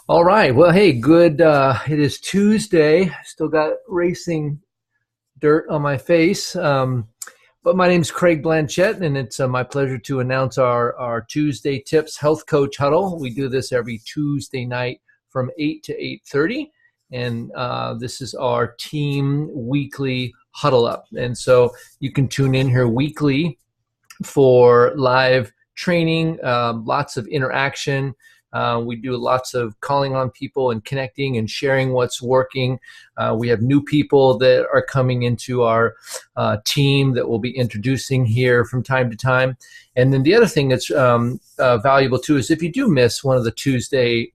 All right. Well, hey, good. It is Tuesday. Still got racing dirt on my face. But my name's Craig Blanchett, and it's my pleasure to announce our Tuesday Tips Health Coach Huddle. We do this every Tuesday night from 8 to 8:30, and this is our team weekly huddle up. And so you can tune in here weekly for live training, lots of interaction. We do lots of calling on people and connecting and sharing what's working. We have new people that are coming into our team that we'll be introducing here from time to time. And then the other thing that's valuable too is if you do miss one of the Tuesday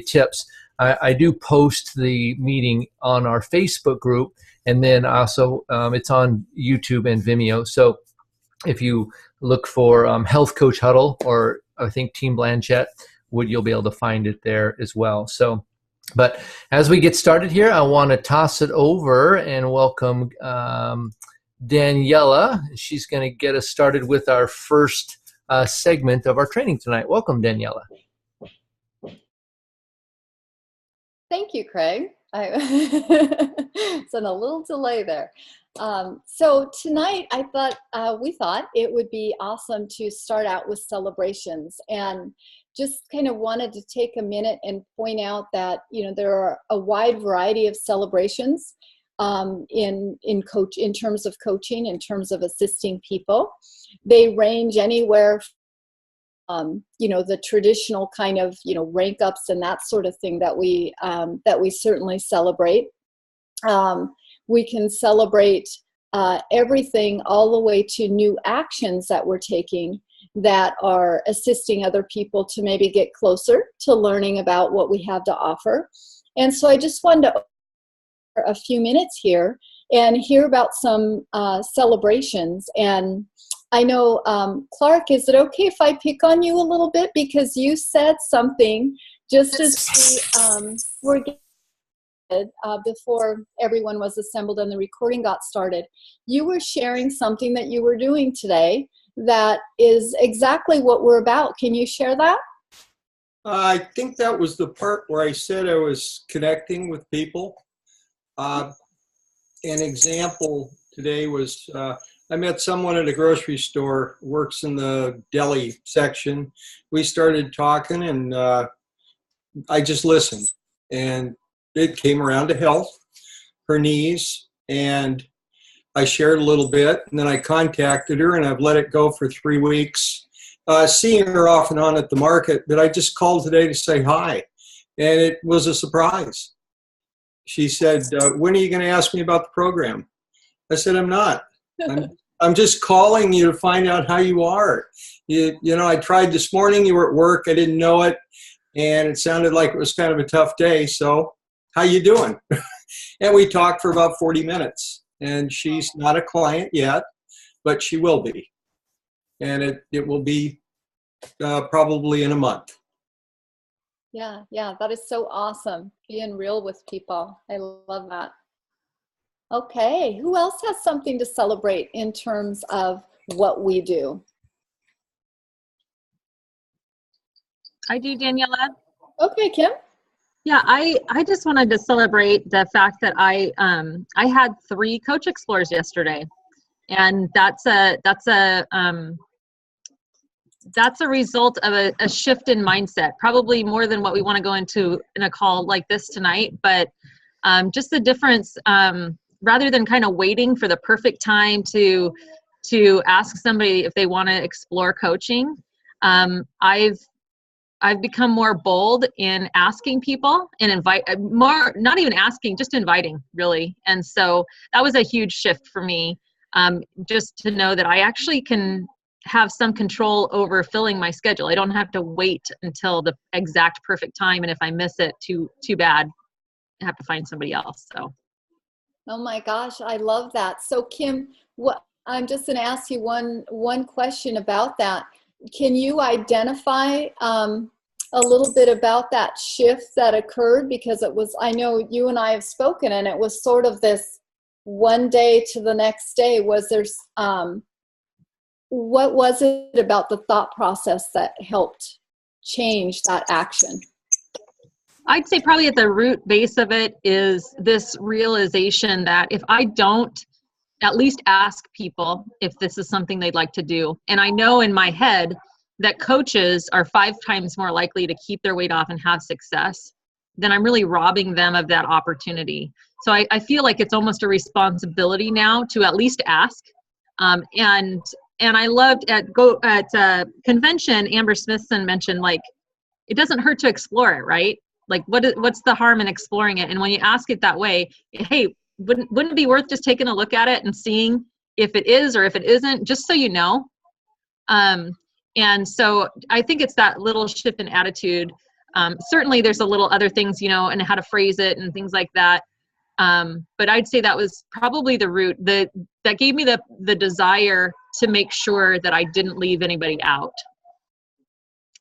tips, I do post the meeting on our Facebook group, and then also it's on YouTube and Vimeo. So if you look for Health Coach Huddle, or I think Team Blanchett, you'll be able to find it there as well. So, but as we get started here, I want to toss it over and welcome Daniela. She's going to get us started with our first segment of our training tonight. Welcome, Daniela. Thank you, Craig. It's a little delay there. So tonight we thought it would be awesome to start out with celebrations, and just kind of wanted to take a minute and point out that, there are a wide variety of celebrations in terms of coaching, in terms of assisting people. They range anywhere the traditional kind of, rank ups and that sort of thing that we certainly celebrate. We can celebrate everything all the way to new actions that we're taking that are assisting other people to maybe get closer to learning about what we have to offer. And so I just wanted to a few minutes here and hear about some celebrations. And I know, Clark, is it okay if I pick on you a little bit? Because you said something just as we were getting before everyone was assembled and the recording got started. You were sharing something that you were doing today that is exactly what we're about. Can you share that? I think that was the part where I said I was connecting with people. An example today was I met someone at a grocery store, works in the deli section. We started talking, and I just listened. And it came around to health, her knees, and I shared a little bit, and then I contacted her, and I've let it go for 3 weeks. Seeing her off and on at the market, but I just called today to say hi, and it was a surprise. She said, when are you going to ask me about the program? I said, I'm not. I'm just calling you to find out how you are. I tried this morning, you were at work, I didn't know it, and it sounded like it was kind of a tough day, so how you doing? And we talked for about 40 minutes, and she's not a client yet, but she will be. And it will be probably in a month. Yeah, that is so awesome, being real with people. I love that. Okay, who else has something to celebrate in terms of what we do? I do, Daniela. Okay, Kim. Yeah, I just wanted to celebrate the fact that I had 3 Coach Explorers yesterday, and that's a result of a shift in mindset, probably more than what we want to go into in a call like this tonight, but just the difference. Rather than kind of waiting for the perfect time to ask somebody if they want to explore coaching, I've become more bold in asking people and not even asking, just inviting, really. And so that was a huge shift for me, just to know that I actually can have some control over filling my schedule. I don't have to wait until the exact perfect time, and if I miss it, too bad. I have to find somebody else. So. Oh my gosh, I love that. So Kim, I'm just going to ask you one question about that. Can you identify a little bit about that shift that occurred? Because I know you and I have spoken, and it was sort of this one day to the next day. Was there, what was it about the thought process that helped change that action? I'd say probably at the root base of it is this realization that if I don't at least ask people if this is something they'd like to do, and I know in my head that coaches are 5 times more likely to keep their weight off and have success, then I'm really robbing them of that opportunity. So I feel like it's almost a responsibility now to at least ask. And I loved at convention, Amber Smithson mentioned, like, it doesn't hurt to explore it, right? Like, what's the harm in exploring it? And when you ask it that way, hey, wouldn't it be worth just taking a look at it and seeing if it is or if it isn't, just so you know? And so I think it's that little shift in attitude. Certainly there's a little other things, and how to phrase it and things like that. But I'd say that was probably the root that gave me the desire to make sure that I didn't leave anybody out,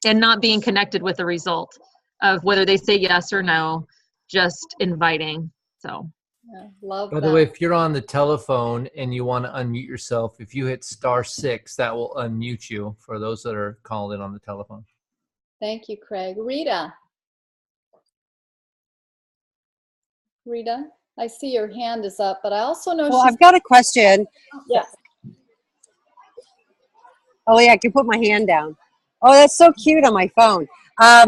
and not being connected with the result of whether they say yes or no, just inviting. So. Yeah, love By that. the way, if you're on the telephone and you want to unmute yourself, if you hit *6, that will unmute you for those that are called in on the telephone. Thank you, Craig. Rita, I see your hand is up, but I also know Well, I've got a question. Yeah. Oh, yeah, I can put my hand down. Oh, that's so cute on my phone.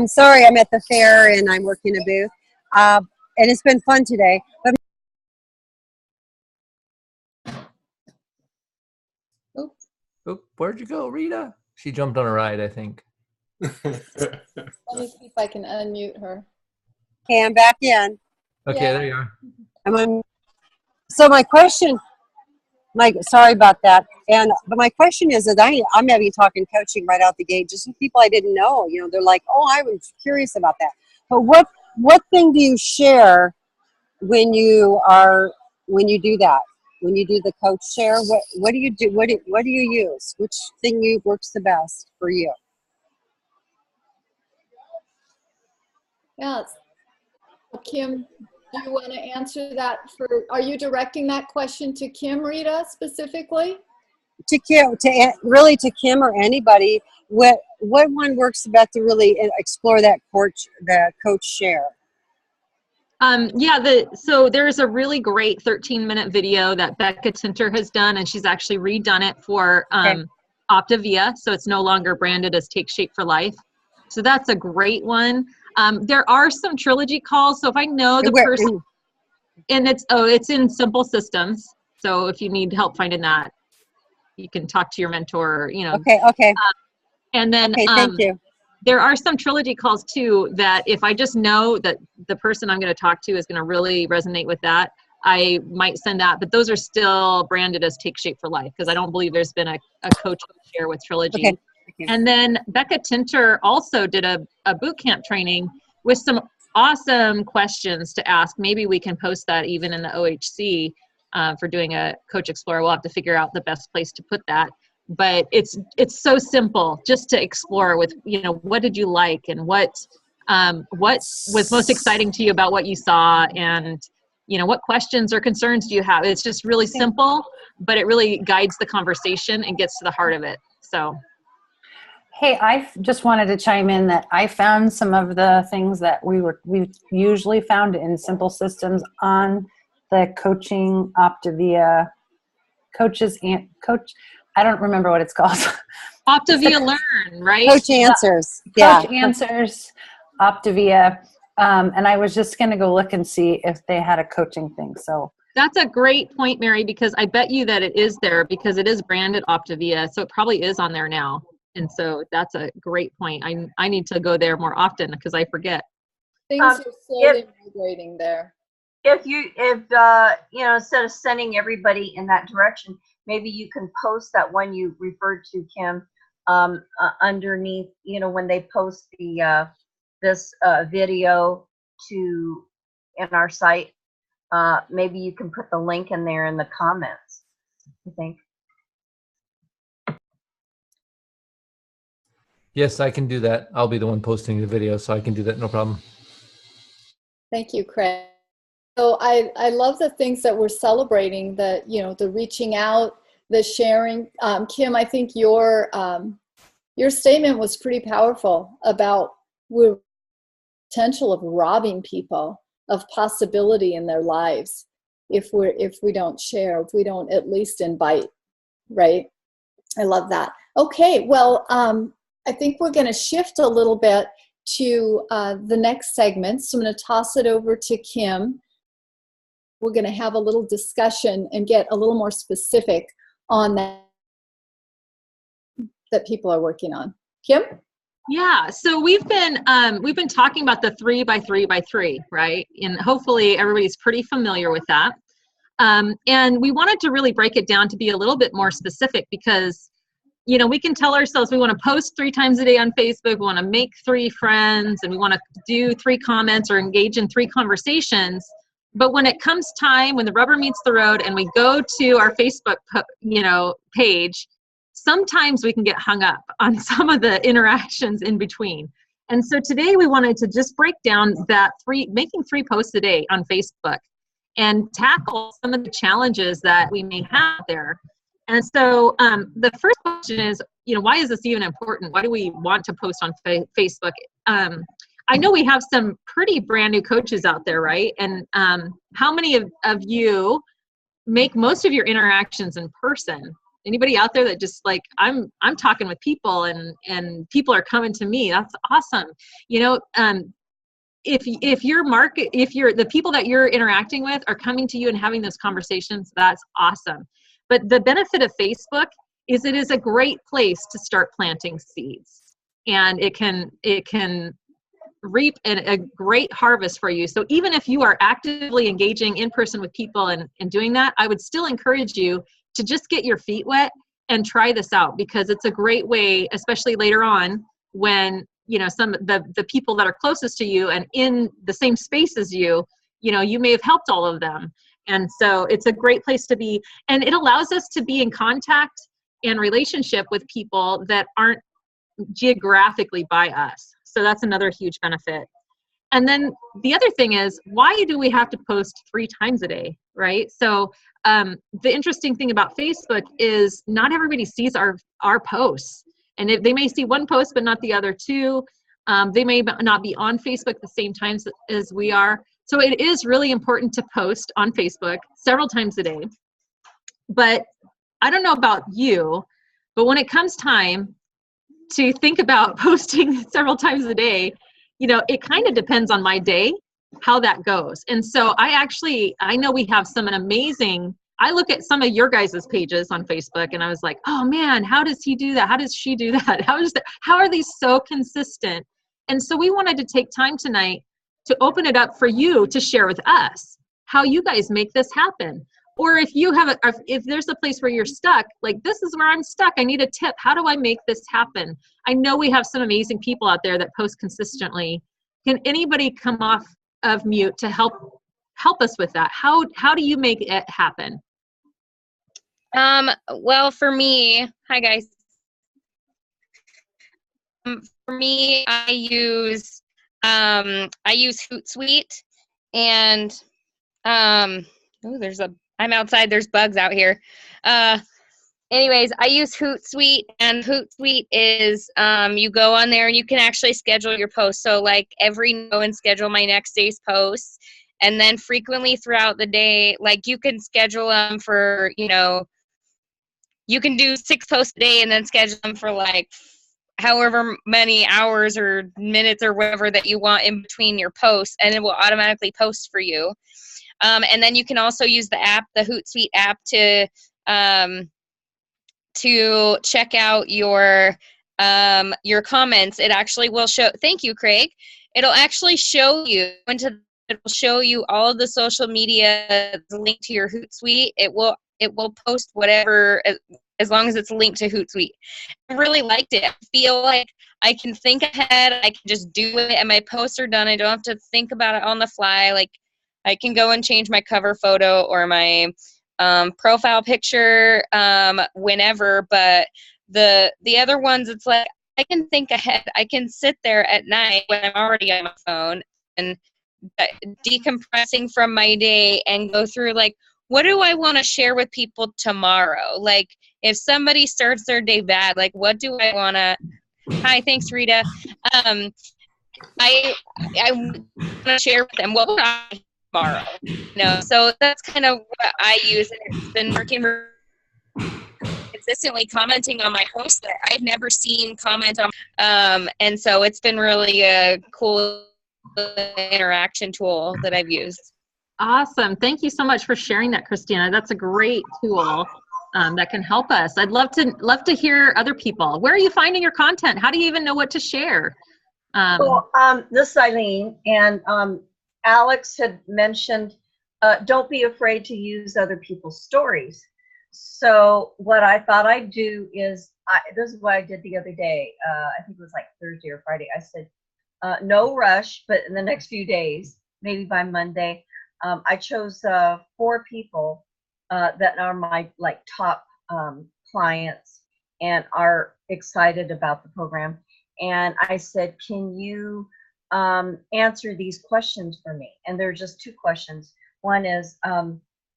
Sorry, I'm at the fair and I'm working a booth. And it's been fun today. But Oop, where'd you go, Rita? She jumped on a ride, I think. Let me see if I can unmute her. okay, I'm back in. Okay, Yeah. there you are. So my question, sorry about that. But my question is that I'm maybe talking coaching right out the gate, just with people I didn't know. They're like, oh, I was curious about that. But what thing do you share when you do that? When you do the coach share, what do you do? What do you use? Which thing works the best for you? Yes. Kim, do you want to answer that? Are you directing that question to Kim, Rita, specifically? To Kim, to Kim or anybody, what one works the best to really explore the coach share? So there's a really great 13-minute video that Becca Tinter has done, and she's actually redone it for Optavia, so it's no longer branded as Take Shape for Life. So that's a great one. There are some trilogy calls, so if I know the person, and it's in Simple Systems, so if you need help finding that, you can talk to your mentor, Okay. And then thank you. There are some trilogy calls too that if I just know that the person I'm going to talk to is going to really resonate with that, I might send that. But those are still branded as Take Shape for Life, because I don't believe there's been a coach share with trilogy. Okay. And then Becca Tinter also did a boot camp training with some awesome questions to ask. Maybe we can post that even in the OHC for doing a Coach Explorer. We'll have to figure out the best place to put that. But it's so simple just to explore with, what did you like, and what was most exciting to you about what you saw, and, what questions or concerns do you have? It's just really simple, but it really guides the conversation and gets to the heart of it. So. Hey, I just wanted to chime in that I found some of the things that we usually found in Simple Systems on the Coaching Optavia Coach. I don't remember what it's called. Optavia Learn, right? Coach Answers. Coach Answers, Optavia. And I was just going to go look and see if they had a coaching thing. So that's a great point, Mary, because I bet you that it is there, because it is branded Optavia. So it probably is on there now. And so that's a great point. I need to go there more often because I forget. Things are slowly migrating there. If instead of sending everybody in that direction, maybe you can post that one you referred to, Kim, underneath, when they post this video in our site, maybe you can put the link in there in the comments, I think. Yes, I can do that. I'll be the one posting the video, so I can do that, no problem. Thank you, Craig. So I love the things that we're celebrating, the reaching out, the sharing. Kim, I think your statement was pretty powerful about we're potential of robbing people of possibility in their lives if we don't share, if we don't at least invite, right? I love that. Okay, well, I think we're going to shift a little bit to the next segment. So I'm going to toss it over to Kim. We're going to have a little discussion and get a little more specific on that people are working on. Kim? Yeah, so we've been talking about the 3 by 3 by 3, right? And hopefully everybody's pretty familiar with that. And we wanted to really break it down to be a little bit more specific because, you know, we can tell ourselves we want to post 3 times a day on Facebook, we want to make 3 friends, and we want to do 3 comments or engage in 3 conversations. But when it comes time, when the rubber meets the road and we go to our Facebook, page, sometimes we can get hung up on some of the interactions in between. And so today we wanted to just break down that making 3 posts a day on Facebook and tackle some of the challenges that we may have there. And so the first question is, you know, why is this even important? Why do we want to post on Facebook? I know we have some pretty brand new coaches out there, right? And how many of you make most of your interactions in person? Anybody out there that just like, I'm talking with people and people are coming to me? That's awesome. You know, if the people that you're interacting with are coming to you and having those conversations, that's awesome. But the benefit of Facebook is it is a great place to start planting seeds, and it can reap a great harvest for you. So even if you are actively engaging in person with people and doing that, I would still encourage you to just get your feet wet and try this out, because it's a great way, especially later on when, you know, some the people that are closest to you and in the same space as you, you know, you may have helped all of them. And so it's a great place to be. And it allows us to be in contact and relationship with people that aren't geographically by us. So that's another huge benefit. And then the other thing is, why do we have to post 3 times a day, right? So the interesting thing about Facebook is not everybody sees our posts. And they may see one post, but not the other 2. They may not be on Facebook the same times as we are. So it is really important to post on Facebook several times a day. But I don't know about you, but when it comes time to think about posting several times a day, you know, it kind of depends on my day, how that goes. And so I know we have some amazing, I look at some of your guys' pages on Facebook and I was like, oh man, how does he do that? How does she do that? How are these so consistent? And so we wanted to take time tonight to open it up for you to share with us how you guys make this happen. Or if there's a place where you're stuck, like this is where I'm stuck, I need a tip. How do I make this happen? I know we have some amazing people out there that post consistently. Can anybody come off of mute to help us with that? How do you make it happen? Well, for me, hi guys. For me, I use Hootsuite, and I'm outside, there's bugs out here. Anyways, I use Hootsuite, and Hootsuite is, you go on there and you can actually schedule your posts. So like go and schedule my next day's posts. And then frequently throughout the day, like you can schedule them for, you know, you can do 6 posts a day and then schedule them for like however many hours or minutes or whatever that you want in between your posts, and it will automatically post for you. And then you can also use the Hootsuite app to check out your comments. It actually will show. Thank you, Craig. It'll actually show you it will show you all of the social media linked to your Hootsuite. It will post whatever as long as it's linked to Hootsuite. I really liked it. I feel like I can think ahead. I can just do it, and my posts are done. I don't have to think about it on the fly. Like I can go and change my cover photo or my profile picture whenever. But the other ones, it's like I can think ahead. I can sit there at night when I'm already on my phone and decompressing from my day and go through like, what do I want to share with people tomorrow? Like if somebody starts their day bad, like what do I want to, hi, thanks Rita. I want to share with them what would I tomorrow. So that's kind of what I use, and it's been working consistently, commenting on my posts that I've never seen comment on, and so it's been really a cool interaction tool that I've used. Awesome. Thank you so much for sharing that, Christina. That's a great tool that can help us. I'd love to hear other people. Where are you finding your content? How do you even know what to share? This is Eileen, and Alex had mentioned, don't be afraid to use other people's stories. So what I thought I'd do is, this is what I did the other day. I think it was like Thursday or Friday. I said, no rush, but in the next few days, maybe by Monday, I chose 4 people that are my top clients and are excited about the program. And I said, can you answer these questions for me? And there are just 2 questions. One is,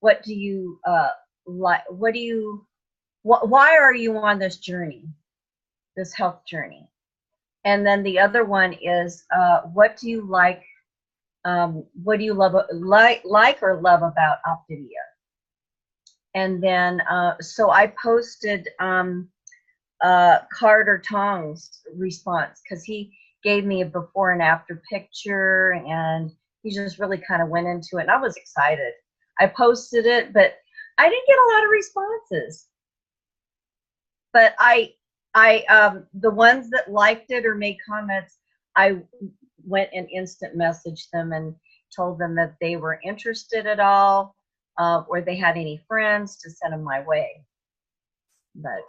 what do you like? Why are you on this journey, this health journey? And then the other one is, what do you like? What do you love, like or love about Optavia? And then, so I posted Carter Tong's response, because he gave me a before and after picture, and he just really kind of went into it, and I was excited. I posted it, but I didn't get a lot of responses. But the ones that liked it or made comments, I went and instant messaged them and told them that they were interested at all, or they had any friends to send them my way. But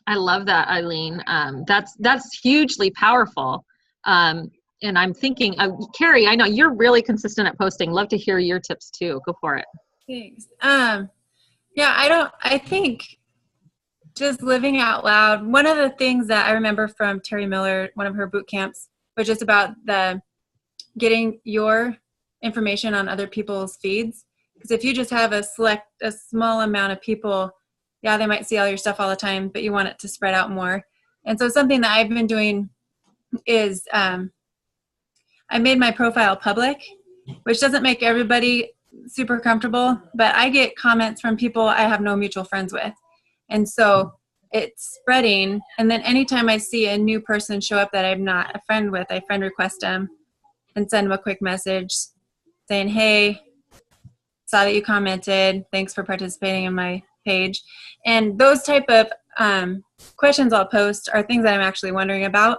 I love that, Eileen. That's hugely powerful. And I'm thinking, Carrie, I know you're really consistent at posting. Love to hear your tips too. Go for it. Thanks. Yeah, I think just living out loud. One of the things that I remember from Terry Miller, one of her boot camps, was just about getting your information on other people's feeds. Because if you just have a small amount of people, yeah, they might see all your stuff all the time, but you want it to spread out more. And so something that I've been doing is I made my profile public, which doesn't make everybody super comfortable, but I get comments from people I have no mutual friends with. And so it's spreading. And then anytime I see a new person show up that I'm not a friend with, I friend request them and send them a quick message saying, hey, saw that you commented. Thanks for participating in my page. And those type of questions I'll post are things that I'm actually wondering about,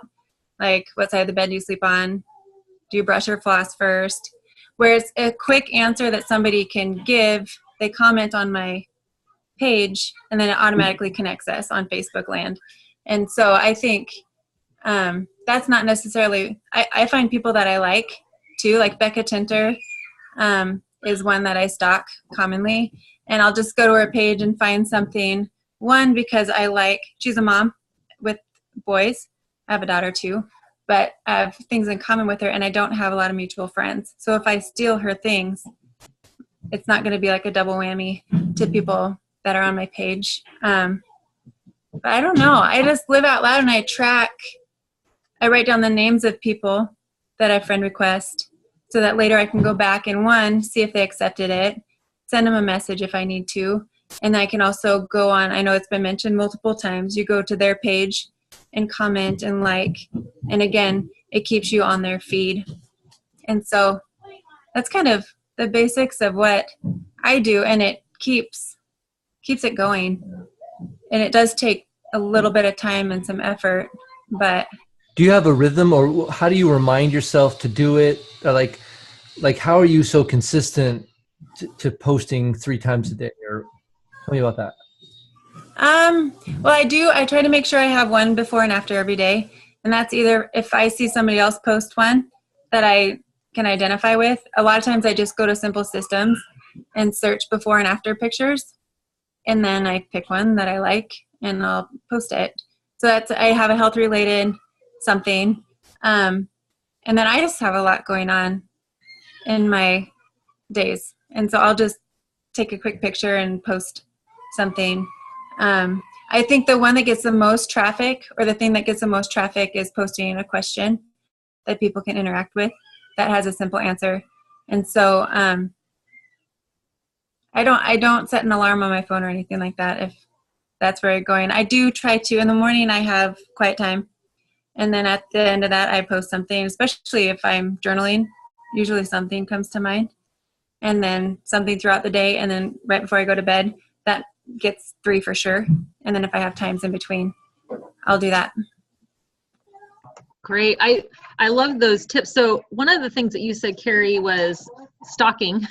like what side of the bed do you sleep on? Do you brush or floss first? Whereas a quick answer that somebody can give, they comment on my page and then it automatically connects us on Facebook land. And so I think that's not necessarily, I find people that I like too, like Becca Tinter is one that I stalk commonly. And I'll just go to her page and find something. One, because she's a mom with boys. I have a daughter too, but I have things in common with her and I don't have a lot of mutual friends. So if I steal her things, it's not going to be like a double whammy to people that are on my page. But I don't know. I just live out loud and I write down the names of people that I friend request so that later I can go back and see if they accepted it, send them a message if I need to. And I can also go on, I know it's been mentioned multiple times, you go to their page and comment and like, and again, it keeps you on their feed. And so that's kind of the basics of what I do, and it keeps it going. And it does take a little bit of time and some effort, but. Do you have a rhythm, or how do you remind yourself to do it? Like how are you so consistent to posting 3 times a day? Or tell me about that. Well, I try to make sure I have one before and after every day. And that's either if I see somebody else post one that I can identify with. A lot of times I just go to Simple Systems and search before and after pictures. And then I pick one that I like and I'll post it. So I have a health related something. And then I just have a lot going on in my days. And so I'll just take a quick picture and post something. I think the one that gets the most traffic, or the thing that gets the most traffic, is posting a question. that people can interact with that has a simple answer. And so I don't set an alarm on my phone or anything like that if that's where I'm going. I do try to, in the morning I have quiet time. And then at the end of that, I post something, especially if I'm journaling. Usually something comes to mind. And then something throughout the day. And then right before I go to bed, that gets 3 for sure. And then if I have times in between, I'll do that. Great. I love those tips. So one of the things that you said, Carrie, was stalking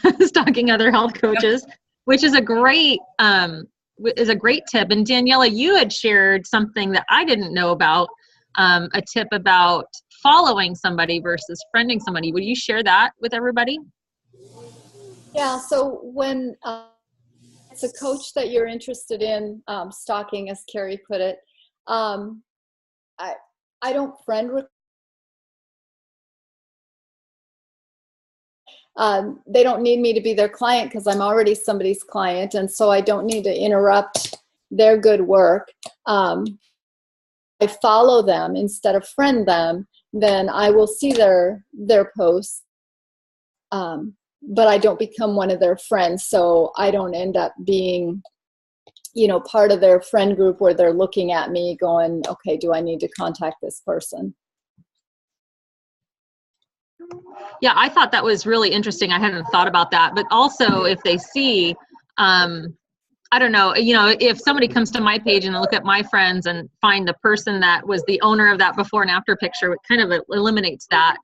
other health coaches, which is a great tip. And Daniela, you had shared something that I didn't know about, a tip about following somebody versus friending somebody. Would you share that with everybody? Yeah, so when it's a coach that you're interested in stalking, as Carrie put it, I don't friend with. They don't need me to be their client because I'm already somebody's client, and so I don't need to interrupt their good work. I follow them instead of friend them, then I will see their posts, but I don't become one of their friends, so I don't end up being, part of their friend group where they're looking at me going, okay, do I need to contact this person? Yeah, I thought that was really interesting. I hadn't thought about that. But also if they see, I don't know, if somebody comes to my page and look at my friends and find the person that was the owner of that before and after picture, it kind of eliminates that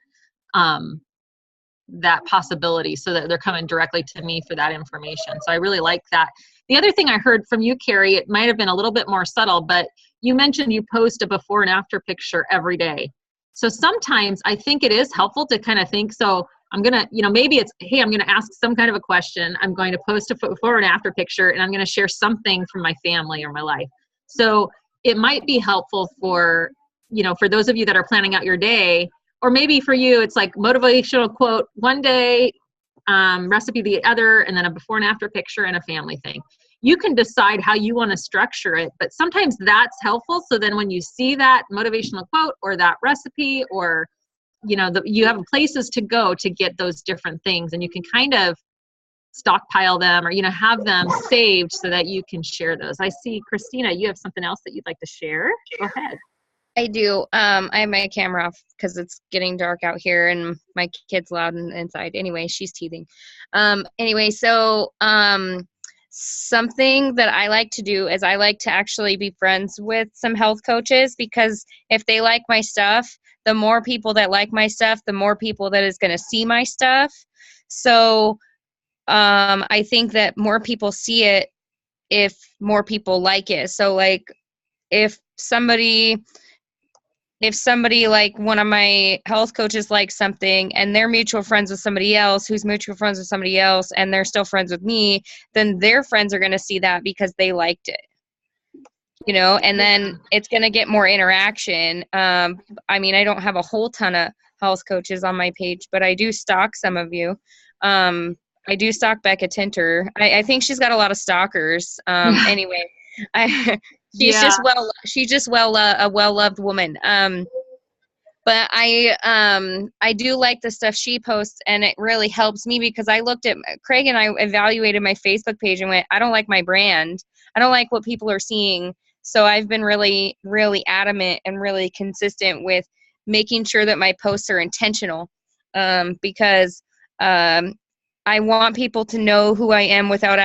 that possibility, so that they're coming directly to me for that information. So I really like that. The other thing I heard from you, Carrie, it might have been a little bit more subtle, but you mentioned you post a before and after picture every day. So sometimes I think it is helpful to kind of think, so I'm going to, maybe it's, hey, I'm going to ask some kind of a question. I'm going to post a before and after picture, and I'm going to share something from my family or my life. So it might be helpful for, for those of you that are planning out your day, or maybe for you, it's like motivational quote one day, recipe the other, and then a before and after picture and a family thing. You can decide how you want to structure it, but sometimes that's helpful. So then when you see that motivational quote or that recipe, or, you have places to go to get those different things, and you can kind of stockpile them or, have them saved so that you can share those. I see, Christina, you have something else that you'd like to share. Go ahead. I do. I have my camera off because it's getting dark out here and my kid's loud inside. Anyway, she's teething. So something that I like to do is I like to actually be friends with some health coaches, because if they like my stuff, the more people that like my stuff, the more people that is going to see my stuff. So I think that more people see it if more people like it. So like if somebody like one of my health coaches likes something and they're mutual friends with somebody else who's mutual friends with somebody else and they're still friends with me, then their friends are going to see that because they liked it, and then it's going to get more interaction. I don't have a whole ton of health coaches on my page, but I do stalk some of you. I do stalk Becca Tinter. I think she's got a lot of stalkers. Anyway, she's just a well-loved woman. But I do like the stuff she posts, and it really helps me because I looked at Craig and I evaluated my Facebook page and went, I don't like my brand. I don't like what people are seeing. So I've been really, really adamant and really consistent with making sure that my posts are intentional, because I want people to know who I am without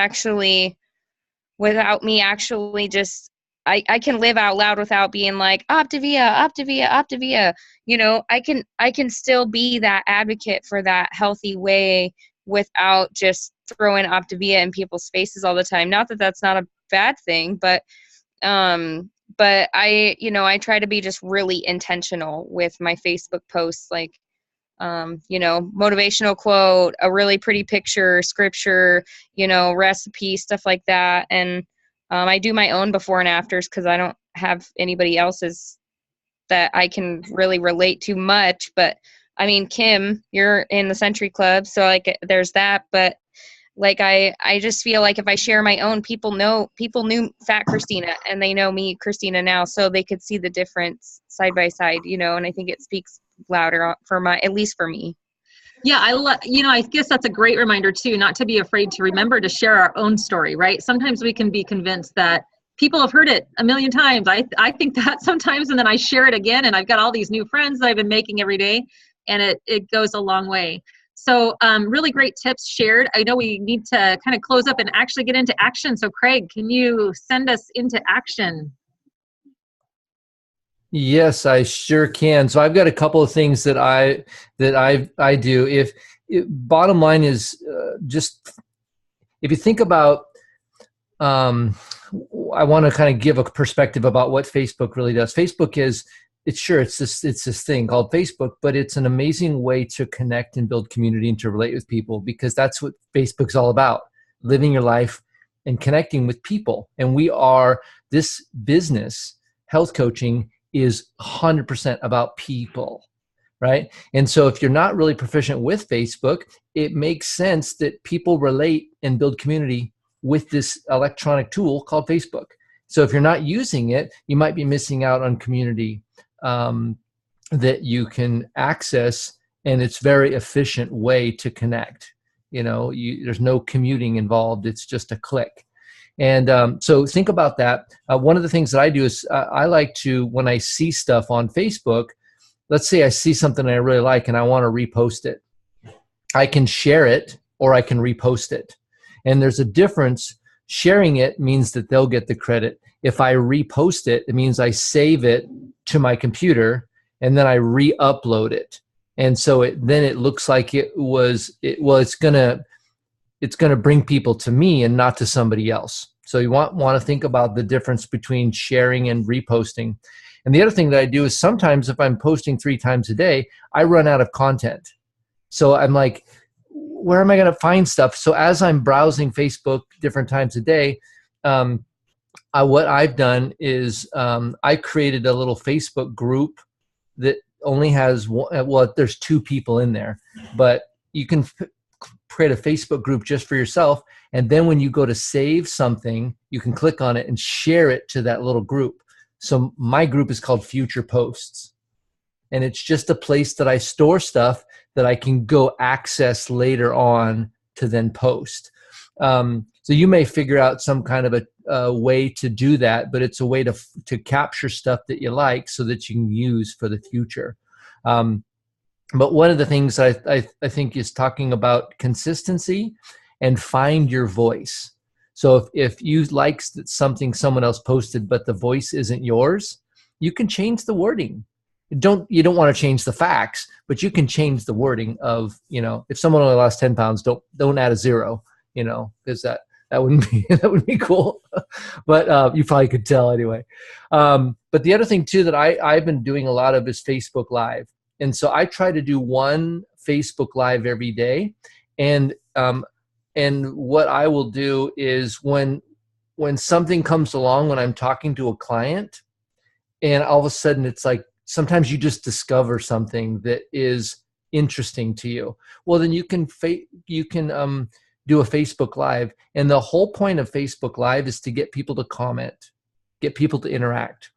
me actually just, I can live out loud without being like Optavia. I can still be that advocate for that healthy way without just throwing Optavia in people's faces all the time. Not that that's not a bad thing, but I try to be just really intentional with my Facebook posts, like, motivational quote, a really pretty picture, scripture, recipe, stuff like that. And I do my own before and afters because I don't have anybody else's that I can really relate to much. But I mean, Kim, you're in the Century Club, so like there's that. But like I just feel like if I share my own, people knew Fat Christina and they know me, Christina, now, so they could see the difference side by side, and I think it speaks louder for my, at least for me. Yeah, I guess that's a great reminder too, not to be afraid to remember to share our own story, right? Sometimes we can be convinced that people have heard it a million times. I think that sometimes, and then I share it again, and I've got all these new friends that I've been making every day, and it goes a long way. So really great tips shared. I know we need to kind of close up and actually get into action. So Craig, can you send us into action? Yes, I sure can. So I've got a couple of things that I do. Bottom line is just if you think about, I want to kind of give a perspective about what Facebook really does. Facebook is, it's this thing called Facebook, but it's an amazing way to connect and build community and to relate with people, because that's what Facebook's all about: living your life and connecting with people. And this business, health coaching, is 100% about people, right? And so if you're not really proficient with Facebook, it makes sense that people relate and build community with this electronic tool called Facebook. So if you're not using it, you might be missing out on community that you can access, and it's a very efficient way to connect. There's no commuting involved. It's just a click. And so think about that. One of the things that I do is I like to, when I see stuff on Facebook, let's say I see something I really like and I want to repost it. I can share it or I can repost it. And there's a difference. Sharing it means that they'll get the credit. If I repost it, it means I save it to my computer and then I re-upload it. And so then it looks like it's going to bring people to me and not to somebody else. So you want to think about the difference between sharing and reposting. And the other thing that I do is sometimes if I'm posting 3 times a day, I run out of content. So I'm like, where am I going to find stuff? So as I'm browsing Facebook different times a day, what I've done is I created a little Facebook group that only has there's 2 people in there, but you can create a Facebook group just for yourself. And then when you go to save something, you can click on it and share it to that little group. So my group is called Future Posts. And it's just a place that I store stuff that I can go access later on to then post. So you may figure out some kind of a way to do that, but it's a way to capture stuff that you like so that you can use for the future. But one of the things I think is talking about consistency and find your voice. So if you like something someone else posted, but the voice isn't yours, you can change the wording. You don't want to change the facts, but you can change the wording of, if someone only lost 10 pounds, don't add a 0, because that wouldn't be cool. But you probably could tell anyway. But the other thing too that I've been doing a lot of is Facebook Live. And so I try to do 1 Facebook Live every day. And what I will do is when something comes along, when I'm talking to a client, and all of a sudden it's like, sometimes you just discover something that is interesting to you. Well, then you can do a Facebook Live. And the whole point of Facebook Live is to get people to comment, get people to interact.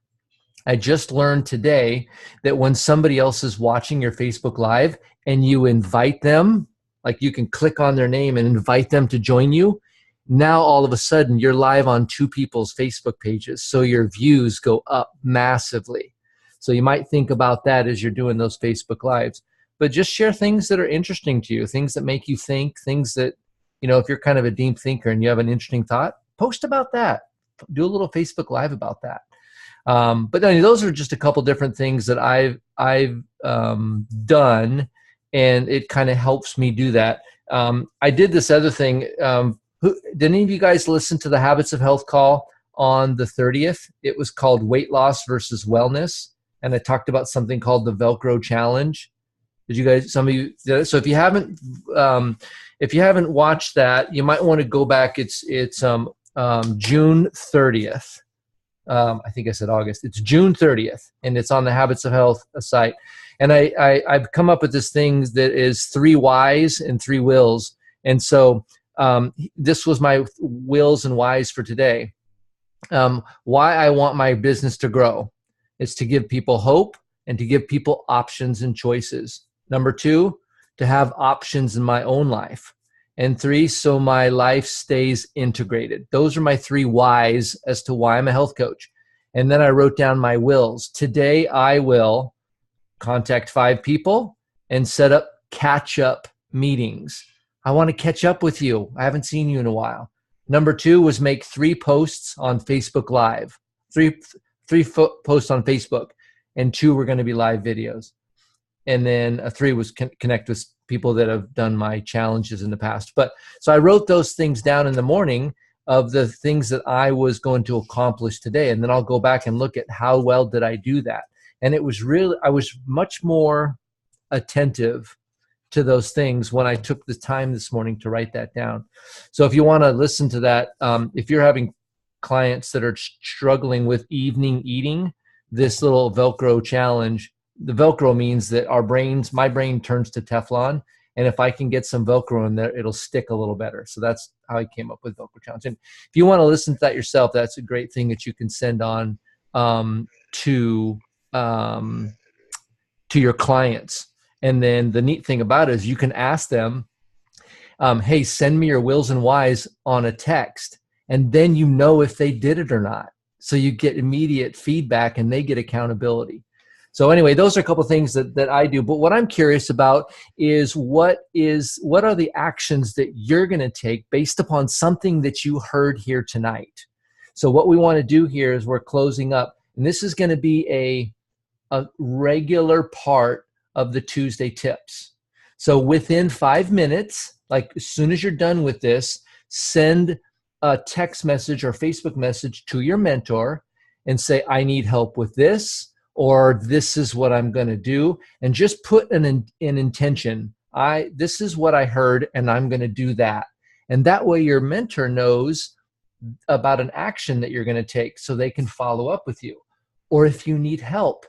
I just learned today that when somebody else is watching your Facebook Live and you invite them, like you can click on their name and invite them to join you, now all of a sudden you're live on 2 people's Facebook pages. So your views go up massively. So you might think about that as you're doing those Facebook Lives. But just share things that are interesting to you, things that make you think, things that, if you're kind of a deep thinker and you have an interesting thought, post about that. Do a little Facebook Live about that. But those are just a couple different things that I've done, and it kind of helps me do that. I did this other thing. Did any of you guys listen to the Habits of Health call on the 30th? It was called Weight Loss versus Wellness, and I talked about something called the Velcro Challenge. Did you guys? Some of you. So if you haven't watched that, you might want to go back. It's June 30th. I think I said August. It's June 30th, and it's on the Habits of Health site. And I've come up with this thing that is 3 whys and 3 wills. And so this was my wills and whys for today. Why I want my business to grow is to give people hope, and to give people options and choices. Number 2, to have options in my own life. And 3, so my life stays integrated. Those are my 3 whys as to why I'm a health coach. And then I wrote down my wills. Today, I will contact 5 people and set up catch-up meetings. I want to catch up with you. I haven't seen you in a while. Number 2 was make 3 posts on Facebook Live. Three posts on Facebook, and 2 were going to be live videos. And then 3 was connect with people that have done my challenges in the past. But so I wrote those things down in the morning of the things that I was going to accomplish today. And then I'll go back and look at how well did I do that. And it was really, I was much more attentive to those things when I took the time this morning to write that down. So if you want to listen to that, if you're having clients that are struggling with evening eating, this little Velcro challenge, the Velcro means that my brain turns to Teflon. And if I can get some Velcro in there, it'll stick a little better. So that's how I came up with Velcro challenge. And if you want to listen to that yourself, that's a great thing that you can send on to your clients. And then the neat thing about it is you can ask them, hey, send me your wills and whys on a text. And then you know if they did it or not. So you get immediate feedback and they get accountability. So anyway, those are a couple of things that I do. But what I'm curious about is what are the actions that you're going to take based upon something that you heard here tonight? So what we want to do here is we're closing up. And this is going to be a regular part of the Tuesday tips. So within 5 minutes, like as soon as you're done with this, send a text message or Facebook message to your mentor and say, I need help with this, or this is what I'm going to do. And just put an intention. This is what I heard and I'm going to do that. And that way your mentor knows about an action that you're going to take so they can follow up with you. Or if you need help,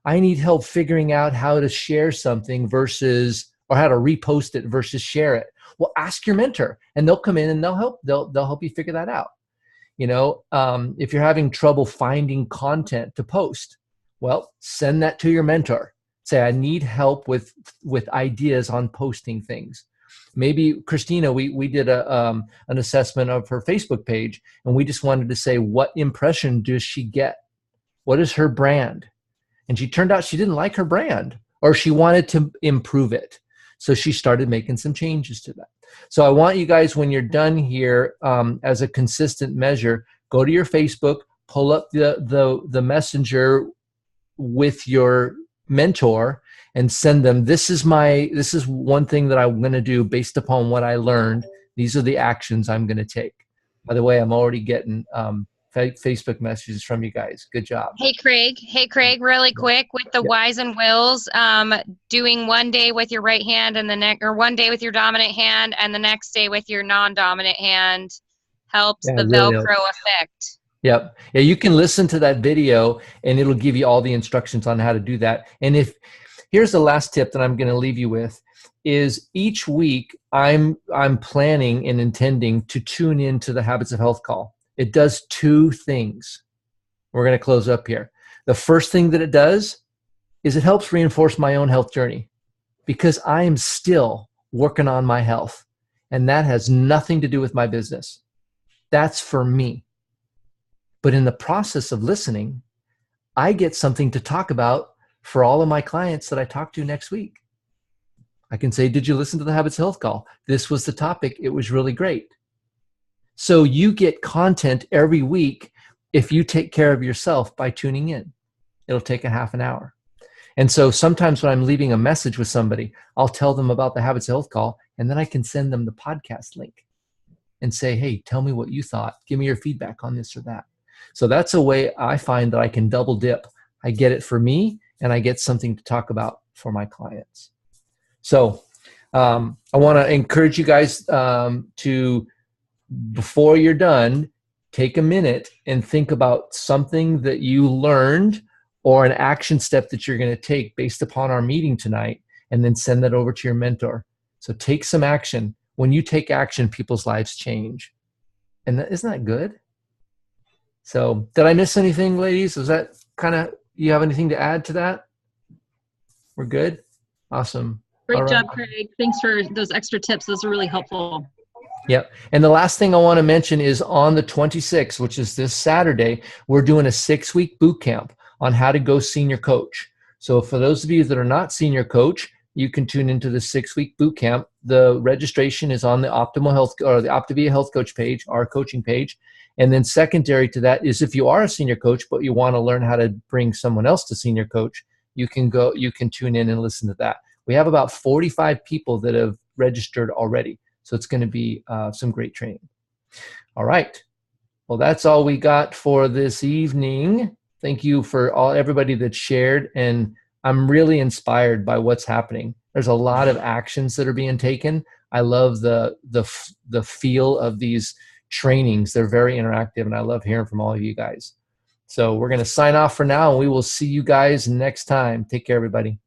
I need help figuring out how to share something or how to repost it versus share it. Well, ask your mentor and they'll come in and they'll help you figure that out. If you're having trouble finding content to post, well, send that to your mentor. Say, I need help with ideas on posting things. Maybe Christina, we did an assessment of her Facebook page and we just wanted to say, what impression does she get? What is her brand? And she turned out she didn't like her brand or she wanted to improve it. So she started making some changes to that. So I want you guys, when you're done here, as a consistent measure, go to your Facebook, pull up the messenger with your mentor and send them, this is one thing that I'm going to do based upon what I learned. These are the actions I'm going to take. By the way, I'm already getting Facebook messages from you guys. Good job. Hey Craig, really quick with the whys and wills, doing one day with your right hand and or one day with your dominant hand and the next day with your non-dominant hand helps the really Velcro effect. Yep. Yeah, you can listen to that video and it'll give you all the instructions on how to do that. And here's the last tip that I'm going to leave you with is each week I'm planning and intending to tune into the Habits of Health call. It does 2 things. We're going to close up here. The first thing that it does is it helps reinforce my own health journey because I am still working on my health and that has nothing to do with my business. That's for me. But in the process of listening, I get something to talk about for all of my clients that I talk to next week. I can say, did you listen to the Habits of Health call? This was the topic. It was really great. So you get content every week if you take care of yourself by tuning in. It'll take a half an hour. And so sometimes when I'm leaving a message with somebody, I'll tell them about the Habits of Health call, and then I can send them the podcast link and say, hey, tell me what you thought. Give me your feedback on this or that. So that's a way I find that I can double dip. I get it for me, and I get something to talk about for my clients. So I want to encourage you guys to, before you're done, take a minute and think about something that you learned or an action step that you're going to take based upon our meeting tonight, and then send that over to your mentor. So take some action. When you take action, people's lives change. And isn't that good? So did I miss anything, ladies? Is that kind of, you have anything to add to that? We're good? Awesome. Great All right. job, Craig. Thanks for those extra tips. Those are really helpful. Yep. And the last thing I want to mention is on the 26th, which is this Saturday, we're doing a 6-week boot camp on how to go senior coach. So for those of you that are not senior coach, you can tune into the 6-week boot camp. The registration is on the Optimal Health or the Optavia Health Coach page, our coaching page. And then secondary to that is if you are a senior coach, but you want to learn how to bring someone else to senior coach, you can tune in and listen to that. We have about 45 people that have registered already. So it's going to be some great training. All right. Well, that's all we got for this evening. Thank you for everybody that shared. And I'm really inspired by what's happening. There's a lot of actions that are being taken. I love the feel of these trainings. They're very interactive, and I love hearing from all of you guys. So we're going to sign off for now, and we will see you guys next time. Take care, everybody.